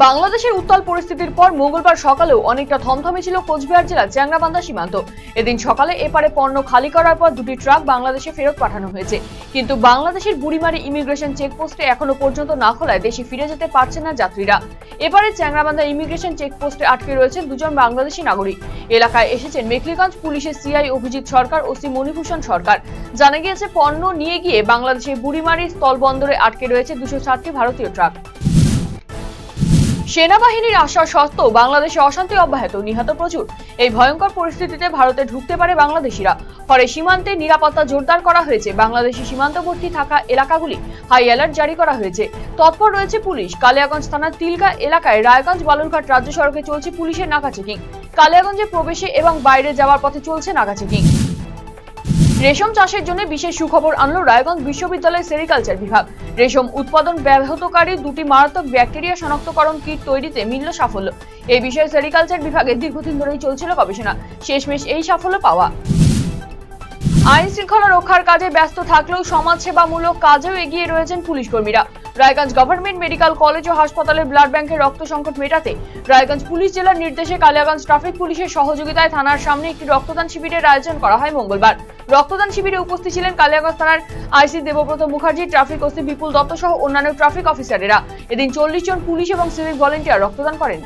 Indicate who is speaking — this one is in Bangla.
Speaker 1: বাংলাদেশের উত্তাল পরিস্থিতির পর মঙ্গলবার সকালেও অনেকটা থমথমে ছিল কোচবিহার জেলার চ্যাংড়াবান্ধা সীমান্ত। এদিন সকালে এপারে পণ্য খালি করার পর দুটি ট্রাক বাংলাদেশে ফেরত পাঠানো হয়েছে, কিন্তু বাংলাদেশের বুড়িমারি ইমিগ্রেশন চেকপোস্টে এখনো পর্যন্ত না খোলায় দেশে ফিরে যেতে পারছেন না যাত্রীরা। এপারে চ্যাংড়াবান্ধা ইমিগ্রেশন চেকপোস্টে আটকে রয়েছেন দুজন বাংলাদেশি নাগরিক। এলাকায় এসেছেন মেখলিগঞ্জ পুলিশের সিআই অভিজিৎ সরকার, ওসি মণিভূষণ সরকার। জানা গিয়েছে, পণ্য নিয়ে গিয়ে বাংলাদেশের বুড়িমারি স্থলবন্দরে আটকে রয়েছে 260টি ভারতীয় ট্রাক। সেনাবাহিনীর আশ্বাস সত্ত্বেও বাংলাদেশে অশান্তি অব্যাহত, নিহত প্রচুর। এই ভয়ঙ্কর পরিস্থিতিতে ভারতে ঢুকতে পারে বাংলাদেশিরা। ফলে সীমান্তে নিরাপত্তা জোরদার করা হয়েছে। বাংলাদেশি সীমান্তবর্তী থাকা এলাকাগুলি হাই অ্যালার্ট জারি করা হয়েছে। তৎপর রয়েছে পুলিশ। কালিয়াগঞ্জ থানার তিলকা এলাকায় রায়গঞ্জ বালুরঘাট রাজ্য সড়কে চলছে পুলিশের নাকা চেকিং। কালিয়াগঞ্জে প্রবেশে এবং বাইরে যাওয়ার পথে চলছে নাকা চেকিং। রেশম চাষের জন্য বিশেষ সুখবর আনলো রায়গঞ্জ বিশ্ববিদ্যালয়ের সেরিকালচার বিভাগ। রেশম উৎপাদন ব্যাহতকারী দুটি মারাত্মক ব্যাকটেরিয়া শনাক্তকরণ কিট তৈরিতে মিলল সাফল্য। এই বিষয়ে সেরিকালচার বিভাগের দীর্ঘদিন ধরেই চলছিল গবেষণা, শেষমেশ এই সাফল্য পাওয়া। আইন শৃঙ্খলা রক্ষার কাজে ব্যস্ত থাকলেও সমাজসেবামূলক কাজেও এগিয়ে রয়েছেন পুলিশ কর্মীরা। রায়গঞ্জ গভর্নমেন্ট মেডিকেল কলেজ ও হাসপাতালের ব্লাড ব্যাংকের রক্ত সংকট মেটাতে রায়গঞ্জ পুলিশ জেলার নির্দেশে কালিয়াগঞ্জ ট্রাফিক পুলিশের সহযোগিতায় থানার সামনে একটি রক্তদান শিবিরের আয়োজন করা হয় মঙ্গলবার। রক্তদান শিবিরে উপস্থিত ছিলেন কালিয়াগঞ্জ থানার আইসি দেবব্রত মুখার্জি, ট্রাফিক ওসি বিপুল দত্ত সহ অন্যান্য ট্রাফিক অফিসারেরা। এদিন 40 জন পুলিশ এবং সিভিক ভলেন্টিয়ার রক্তদান করেন।